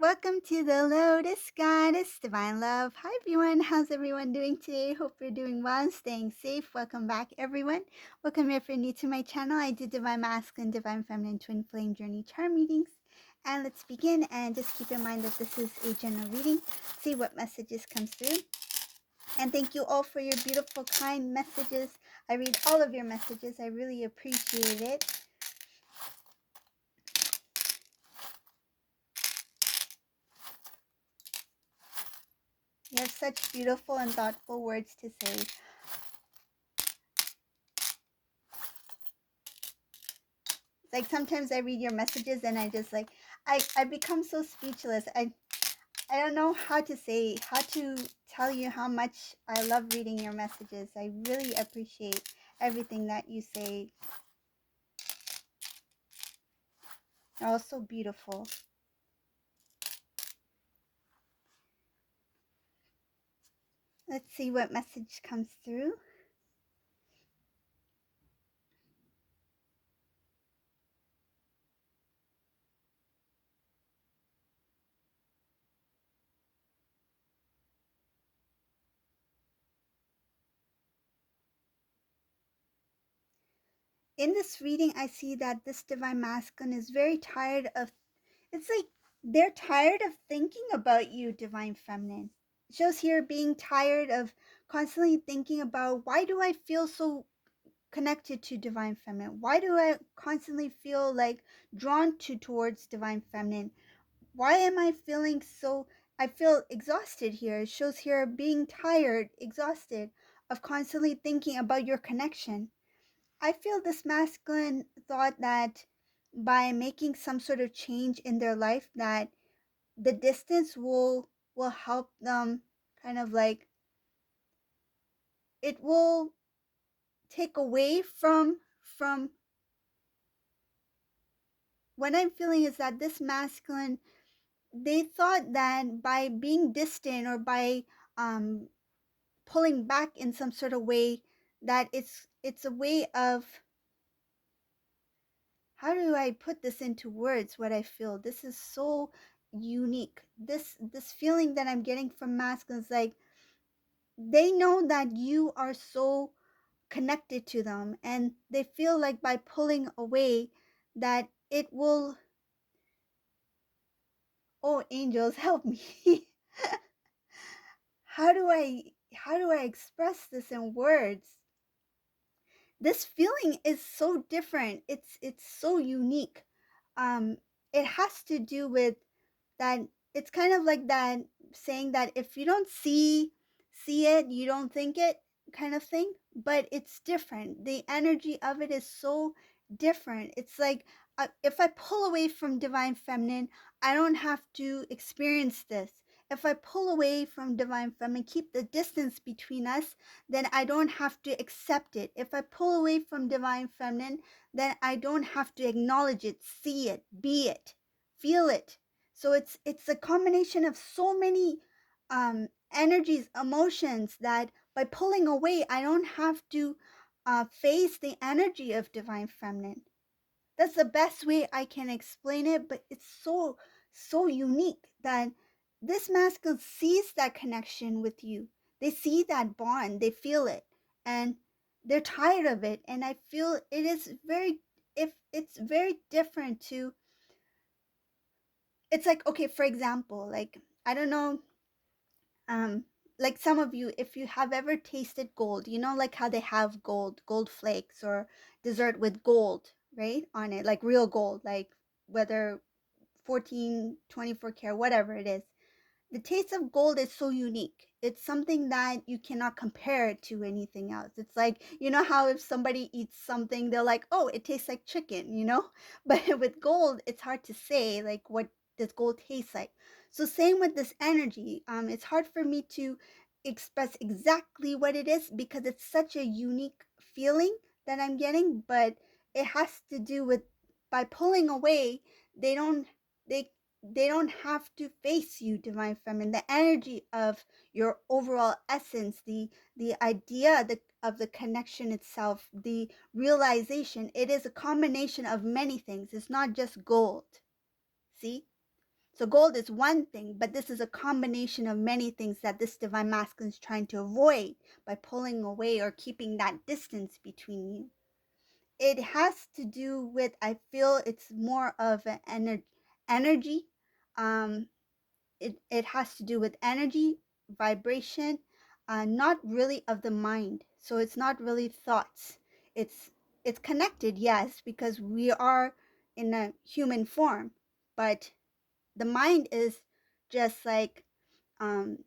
Welcome to the Lotus Goddess Divine Love. Hi everyone, how's everyone doing today? Hope you're doing well and staying safe. Welcome back everyone. Welcome if you're new to my channel. I do Divine Masculine, Divine Feminine, Twin Flame Journey Charm readings. And let's begin, and just keep in mind that this is a general reading. See what messages comes through. And thank you all for your beautiful, kind messages. I read all of your messages. I really appreciate it. You have such beautiful and thoughtful words to say. Like sometimes I read your messages and I just like I become so speechless. I don't know how to tell you how much I love reading your messages. I really appreciate everything that you say. They're all so beautiful. Let's see what message comes through. In this reading, I see that this Divine Masculine is very tired of, it's like they're tired of thinking about you, Divine Feminine. It shows here being tired of constantly thinking about, why do I feel so connected to Divine Feminine? Why do I constantly feel like drawn towards Divine Feminine? Why am I feeling so, I feel exhausted here. It shows here being tired, exhausted of constantly thinking about your connection. I feel this masculine thought that by making some sort of change in their life, that the distance will help them kind of like, it will take away from what I'm feeling is that this masculine, they thought that by being distant or by pulling back in some sort of way, that it's a way of, how do I put this into words, what I feel? This is so unique. This feeling that I'm getting from masculines, like they know that you are so connected to them, and they feel like by pulling away that it will, oh angels help me. how do I express this in words? This feeling is so different. It's so unique. It has to do with that. It's kind of like that saying that if you don't see it, you don't think it, kind of thing. But it's different. The energy of it is so different. It's like, if I pull away from Divine Feminine, I don't have to experience this. If I pull away from Divine Feminine, keep the distance between us, then I don't have to accept it. If I pull away from Divine Feminine, then I don't have to acknowledge it, see it, be it, feel it. So it's a combination of so many energies, emotions, that by pulling away, I don't have to face the energy of Divine Feminine. That's the best way I can explain it, but it's so unique that this masculine sees that connection with you. They see that bond, they feel it, and they're tired of it. And I feel it is very, if it's very different to, it's like, okay, for example, like, I don't know, um like some of you, if you have ever tasted gold, you know, like how they have gold flakes or dessert with gold, right, on it, like real gold, like whether 14, 24 karat, whatever it is. The taste of gold is so unique. It's something that you cannot compare it to anything else. It's like, you know how if somebody eats something, they're like, oh, it tastes like chicken, you know? But with gold, it's hard to say, like, what does gold taste like? So same with this energy. It's hard for me to express exactly what it is because it's such a unique feeling that I'm getting, but it has to do with, by pulling away, they don't, they they don't have to face you, Divine Feminine. The energy of your overall essence, the idea of the connection itself, the realization, it is a combination of many things. It's not just gold. See? So gold is one thing, but this is a combination of many things that this divine masculine is trying to avoid by pulling away or keeping that distance between you. It has to do with, I feel it's more of an energy. It has to do with energy, vibration, not really of the mind. So it's not really thoughts. It's it's connected, yes, because we are in a human form, but the mind is just like um,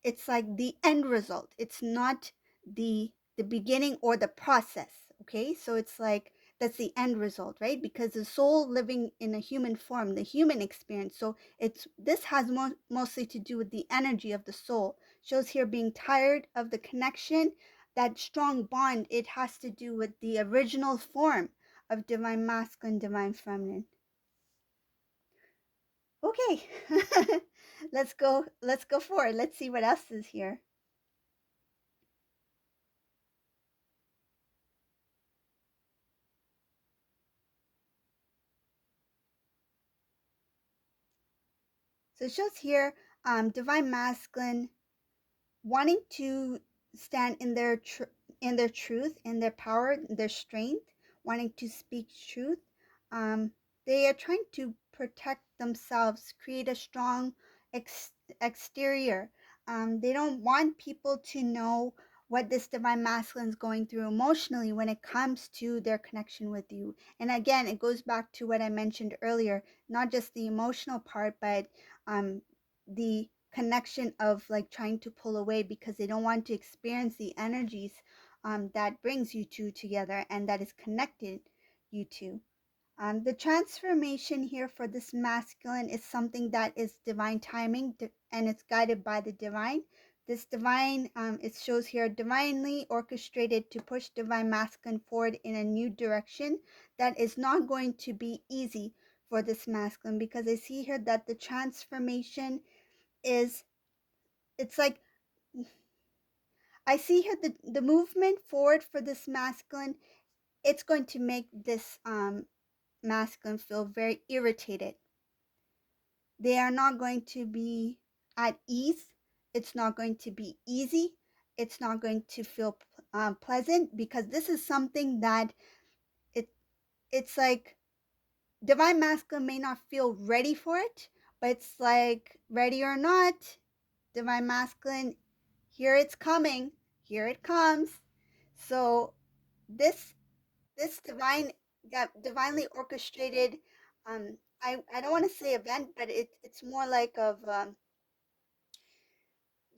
it's like the end result. It's not the beginning or the process. Okay, so it's like that's the end result, right? Because the soul living in a human form, the human experience. So it's this has mostly to do with the energy of the soul. Shows here being tired of the connection, that strong bond. It has to do with the original form of divine masculine, divine feminine. Okay, let's go forward. Let's see what else is here. So it shows here divine masculine wanting to stand in their in their truth, in their power, in their strength, wanting to speak truth. Um, they are trying to protect themselves, create a strong exterior. They don't want people to know what this divine masculine is going through emotionally when it comes to their connection with you. And again, it goes back to what I mentioned earlier, not just the emotional part, but um, the connection of like trying to pull away because they don't want to experience the energies that brings you two together and that is connected you two. The transformation here for this masculine is something that is divine timing and it's guided by the divine. This divine, it shows here, divinely orchestrated to push divine masculine forward in a new direction that is not going to be easy for this masculine, because I see here that the transformation is, it's like, I see here the movement forward for this masculine, it's going to make this masculine feel very irritated. They are not going to be at ease. It's not going to be easy. It's not going to feel pleasant, because this is something that it it's like divine masculine may not feel ready for it, but it's like ready or not, divine masculine, here it's coming, here it comes. So this this divinely orchestrated, I don't want to say event, but it's more like of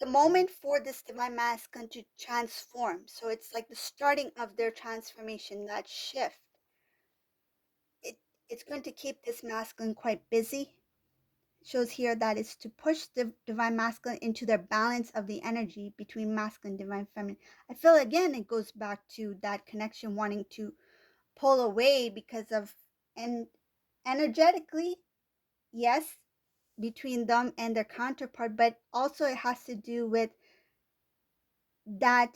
the moment for this divine masculine to transform. So it's like the starting of their transformation, that shift. It it's going to keep this masculine quite busy. Shows here that it's to push the divine masculine into their balance of the energy between masculine and divine feminine. I feel again it goes back to that connection, wanting to pull away because of, and energetically, yes, between them and their counterpart, but also it has to do with that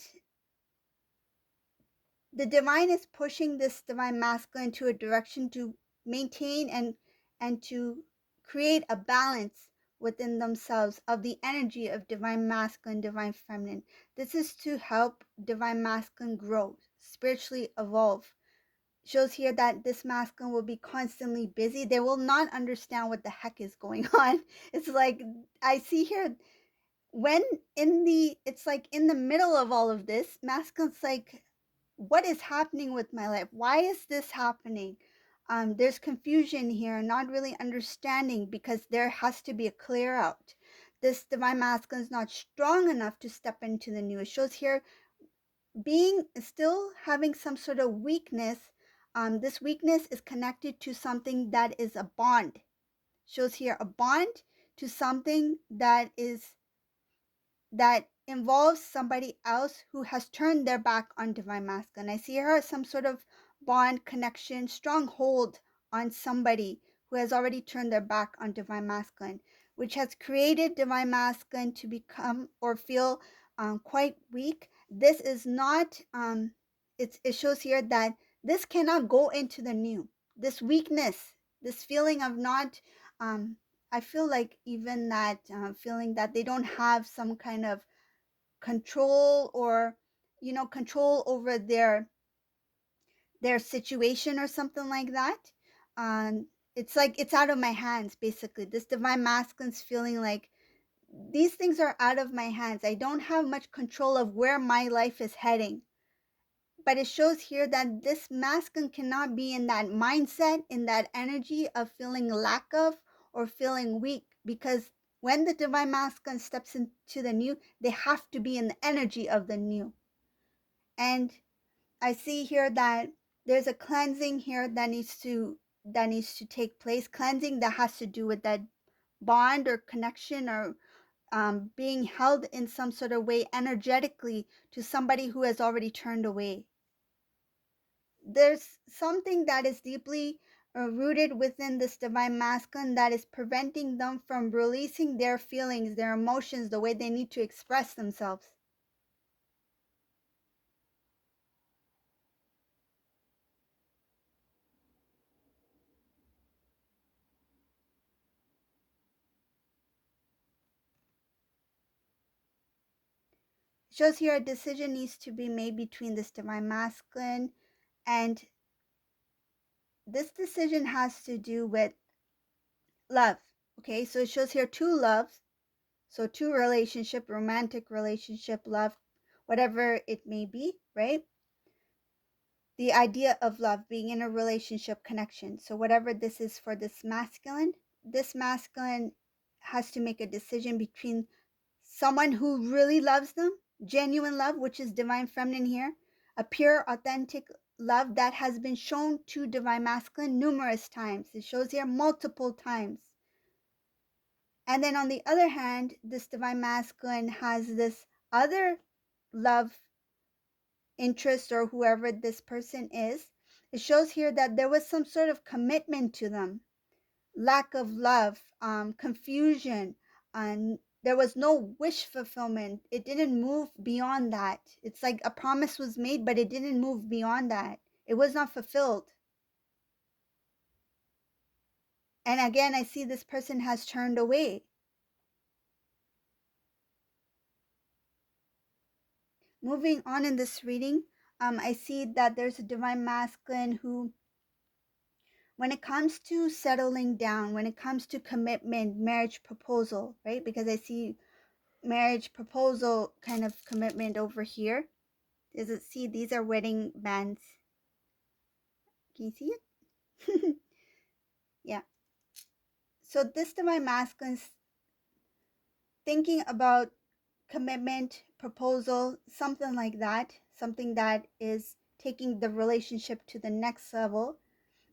the divine is pushing this divine masculine into a direction to maintain and to create a balance within themselves of the energy of divine masculine, divine feminine. This is to help divine masculine grow, spiritually evolve. Shows here that this masculine will be constantly busy. They will not understand what the heck is going on. It's like I see here when in the, it's like in the middle of all of this, masculine's like, what is happening with my life? Why is this happening? There's confusion here, not really understanding, because there has to be a clear out. This divine masculine is not strong enough to step into the new. It shows here being still having some sort of weakness. This weakness is connected to something that is a bond. Shows here a bond to something that involves somebody else who has turned their back on divine masculine. I see here some sort of bond, connection, stronghold on somebody who has already turned their back on divine masculine, which has created divine masculine to become or feel quite weak. This is not, it shows here that this cannot go into the new. This weakness, this feeling of not I feel like even that feeling that they don't have some kind of control, or control over their situation or something like that. It's like it's out of my hands, basically. This divine masculine's feeling like these things are out of my hands. I don't have much control of where my life is heading. But it shows here that this masculine cannot be in that mindset, in that energy of feeling lack of or feeling weak, because when the divine masculine steps into the new, they have to be in the energy of the new. And I see here that there's a cleansing here that needs to take place. Cleansing that has to do with that bond or connection, or being held in some sort of way energetically to somebody who has already turned away. There's something that is deeply rooted within this divine masculine that is preventing them from releasing their feelings, their emotions, the way they need to express themselves. It shows here a decision needs to be made between this divine masculine, and this decision has to do with love. Okay, so it shows here two loves. So two relationship, romantic relationship, love, whatever it may be, right? The idea of love, being in a relationship connection. So whatever this is for this masculine has to make a decision between someone who really loves them, genuine love, which is divine feminine here, a pure, authentic love that has been shown to divine masculine numerous times. It shows here multiple times. And then on the other hand, this divine masculine has this other love interest, or whoever this person is. It shows here that there was some sort of commitment to them, lack of love, confusion, and there was no wish fulfillment. It didn't move beyond that. It's like a promise was made, but it didn't move beyond that. It was not fulfilled. And again, I see this person has turned away. Moving on in this reading, I see that there's a divine masculine who, when it comes to settling down, when it comes to commitment, marriage proposal, right? Because I see marriage proposal kind of commitment over here. Does it see these are wedding bands? Can you see it? Yeah. So this divine masculine's thinking about commitment, proposal, something like that, something that is taking the relationship to the next level.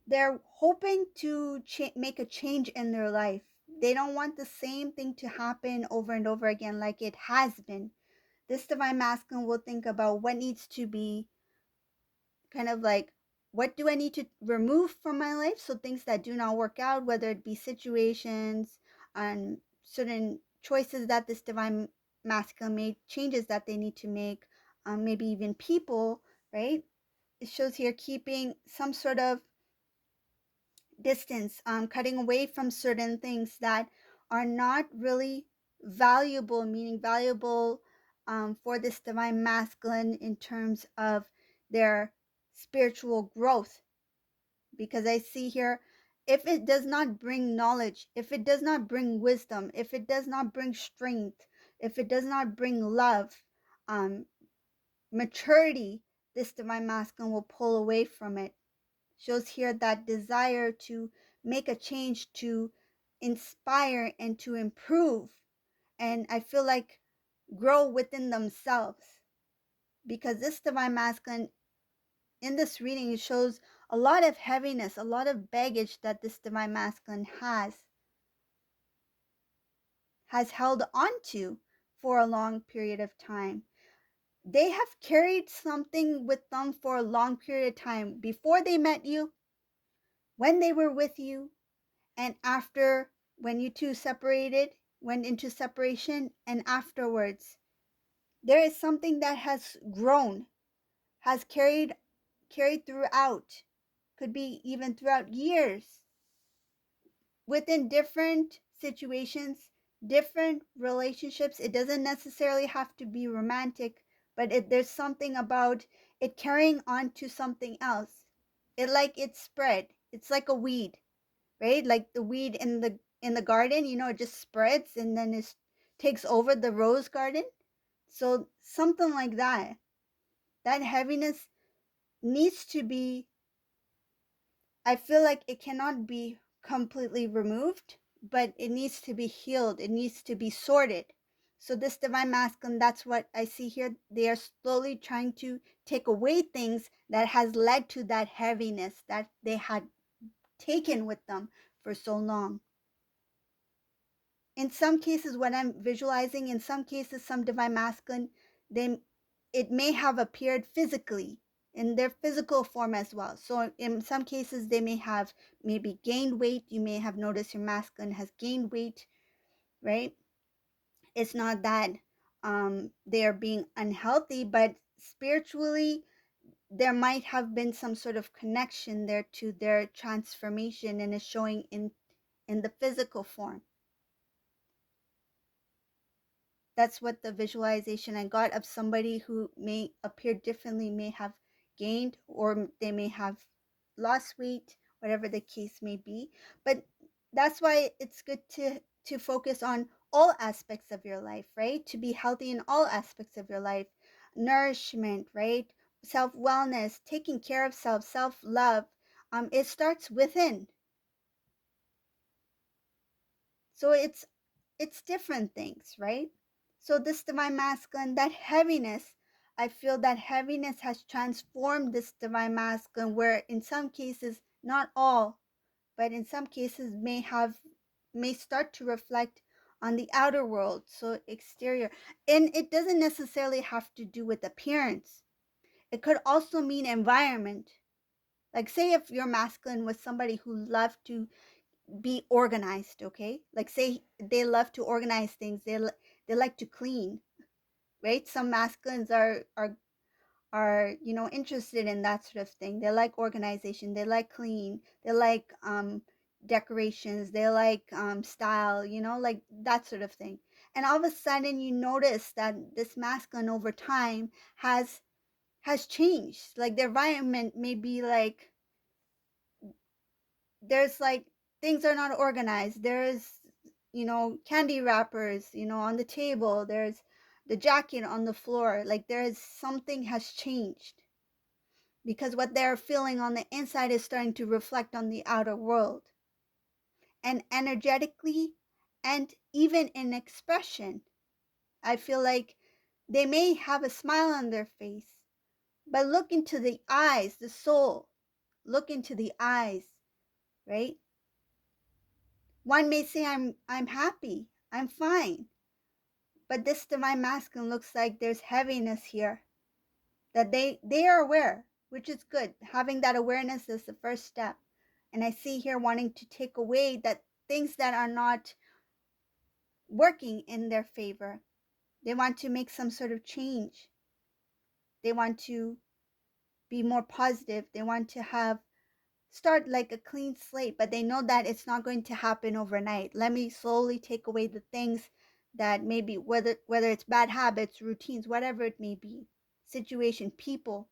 They're hoping to make a change in their life. They don't want the same thing to happen over and over again like it has been. This divine masculine will think about what needs to be kind of like, what do I need to remove from my life, so things that do not work out, whether it be situations and certain choices that this divine masculine made, changes that they need to make, maybe even people, right? It shows here keeping some sort of distance, cutting away from certain things that are not really valuable, meaning valuable for this divine masculine in terms of their spiritual growth. Because I see here, if it does not bring knowledge, if it does not bring wisdom, if it does not bring strength, if it does not bring love, maturity, this divine masculine will pull away from it. Shows here that desire to make a change, to inspire and to improve, and I feel like grow within themselves. Because this divine masculine in this reading shows a lot of heaviness, a lot of baggage that this divine masculine has held onto for a long period of time. They have carried something with them for a long period of time, before they met you, when they were with you, and after, when you two separated, went into separation, and afterwards. There is something that has grown, has carried throughout, could be even throughout years, within different situations, different relationships. It doesn't necessarily have to be romantic, but there's something about it carrying on to something else. It's spread. It's like a weed, right? Like the weed in the garden, it just spreads and then it takes over the rose garden. So something like that. That heaviness needs to be, I feel like it cannot be completely removed, but it needs to be healed. It needs to be sorted. So this divine masculine, that's what I see here. They are slowly trying to take away things that has led to that heaviness that they had taken with them for so long. In some cases, what I'm visualizing, in some cases, some divine masculine, they it may have appeared physically in their physical form as well. So in some cases, they may have maybe gained weight. You may have noticed your masculine has gained weight, right? It's not that they are being unhealthy, but spiritually, there might have been some sort of connection there to their transformation, and it's showing in the physical form. That's what the visualization I got of somebody who may appear differently, may have gained, or they may have lost weight, whatever the case may be. But that's why it's good to focus on all aspects of your life, right? To be healthy in all aspects of your life. Nourishment, right? Self-wellness, taking care of self-love. It starts within. So it's different things, right? So this divine masculine, that heaviness, I feel that heaviness has transformed this divine masculine, where in some cases, not all, but in some cases may start to reflect on the outer world, so exterior. And it doesn't necessarily have to do with appearance. It could also mean environment. Like say if your masculine was somebody who loved to be organized, okay? Like say they love to organize things. They like to clean, right? Some masculines are interested in that sort of thing. They like organization. They like clean. They like decorations. They like style. Like that sort of thing. And all of a sudden, you notice that this masculine over time has changed. Like the environment may be like there's like things are not organized. There's candy wrappers on the table. There's the jacket on the floor. Like there's something has changed because what they're feeling on the inside is starting to reflect on the outer world, and energetically and even in expression. I feel like they may have a smile on their face, but look into the eyes, the soul, look into the eyes, right? One may say, I'm happy, I'm fine. But this divine masculine looks like there's heaviness here. That they are aware, which is good. Having that awareness is the first step. And I see here wanting to take away that things that are not working in their favor. They want to make some sort of change. They want to be more positive. They want to start like a clean slate, but they know that it's not going to happen overnight. Let me slowly take away the things that maybe whether it's bad habits, routines, whatever it may be, situation, people.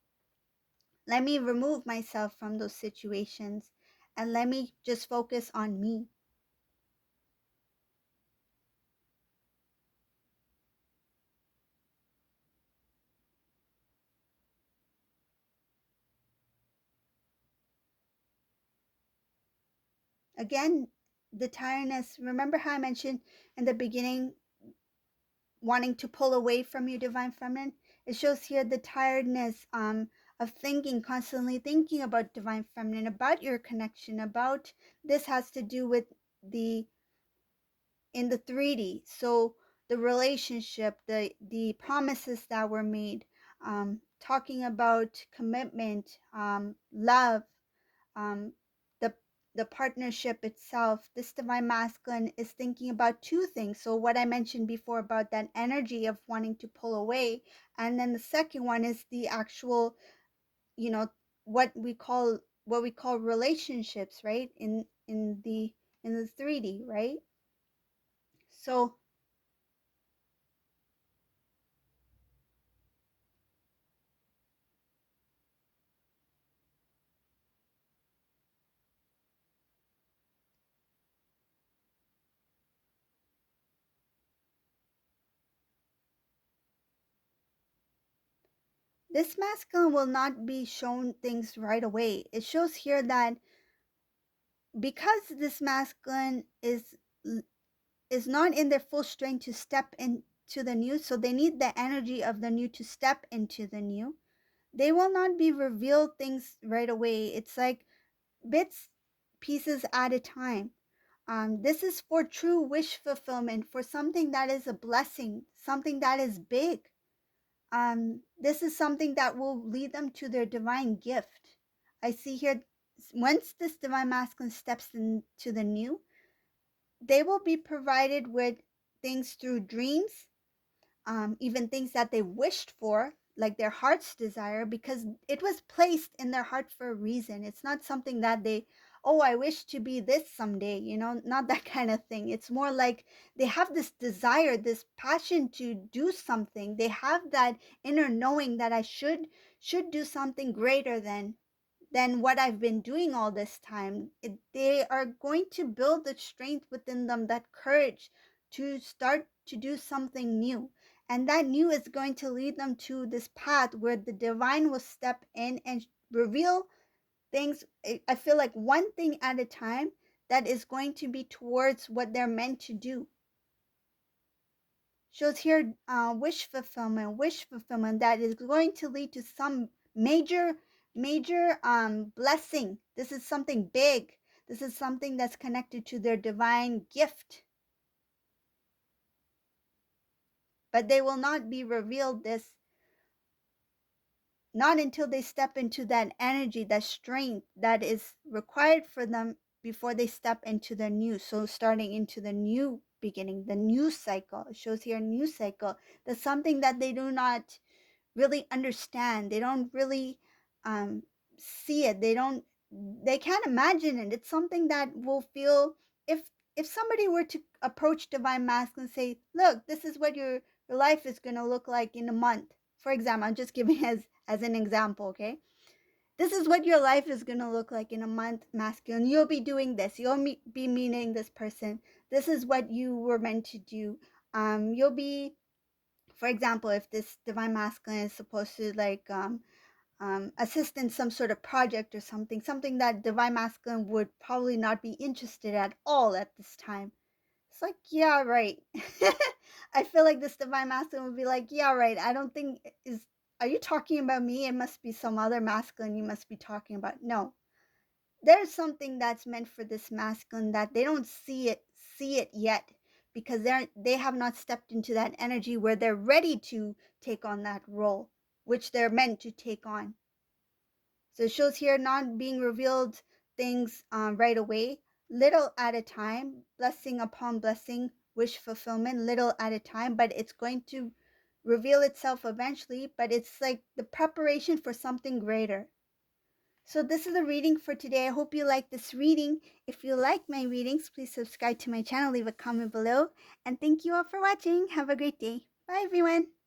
Let me remove myself from those situations and let me just focus on me. Again, the tiredness, remember how I mentioned in the beginning wanting to pull away from your divine feminine? It shows here the tiredness of thinking, constantly thinking about divine feminine, about your connection, about this has to do with the in the 3D. So the relationship, the promises that were made, talking about commitment, love, um, the the partnership itself. This divine masculine is thinking about two things. So what I mentioned before about that energy of wanting to pull away, and then the second one is the actual, you know, what we call relationships, right? In the 3D, right? So this masculine will not be shown things right away. It shows here that because this masculine is not in their full strength to step into the new, so they need the energy of the new to step into the new. They will not be revealed things right away. It's like bits, pieces at a time. This is for true wish fulfillment, for something that is a blessing, something that is big. This is something that will lead them to their divine gift. I see here, once this divine masculine steps into the new, they will be provided with things through dreams, even things that they wished for, like their heart's desire, because it was placed in their heart for a reason. It's not something that they, oh, I wish to be this someday, not that kind of thing. It's more like they have this desire, this passion to do something. They have that inner knowing that I should do something greater than what I've been doing all this time. They are going to build the strength within them, that courage to start to do something new. And that new is going to lead them to this path where the divine will step in and reveal things. I feel like one thing at a time that is going to be towards what they're meant to do. Shows here wish fulfillment that is going to lead to some major blessing. This is something big. This is something that's connected to their divine gift. But they will not be revealed this, not until they step into that energy, that strength that is required for them before they step into the new. So starting into the new beginning, the new cycle. It shows here new cycle. That's something that they do not really understand. They don't really see it. They can't imagine it. It's something that will feel, if somebody were to approach divine masculine and say, look, this is what your life is going to look like in a month. For example, I'm just giving as an example, okay? This is what your life is going to look like in a month, masculine. You'll be doing this. You'll be meeting this person. This is what you were meant to do. You'll be, for example, if this divine masculine is supposed to assist in some sort of project or something that divine masculine would probably not be interested at all at this time. It's like, yeah, right. I feel like this divine masculine would be like, yeah, right. I don't think are you talking about me? It must be some other masculine you must be talking about. No, there's something that's meant for this masculine that they don't see it yet, because they have not stepped into that energy where they're ready to take on that role which they're meant to take on. So it shows here not being revealed things right away, little at a time, blessing upon blessing, wish fulfillment, little at a time, but it's going to reveal itself eventually. But it's like the preparation for something greater. So this is the reading for today. I hope you like this reading. If you like my readings, please subscribe to my channel, leave a comment below, and thank you all for watching. Have a great day. Bye everyone.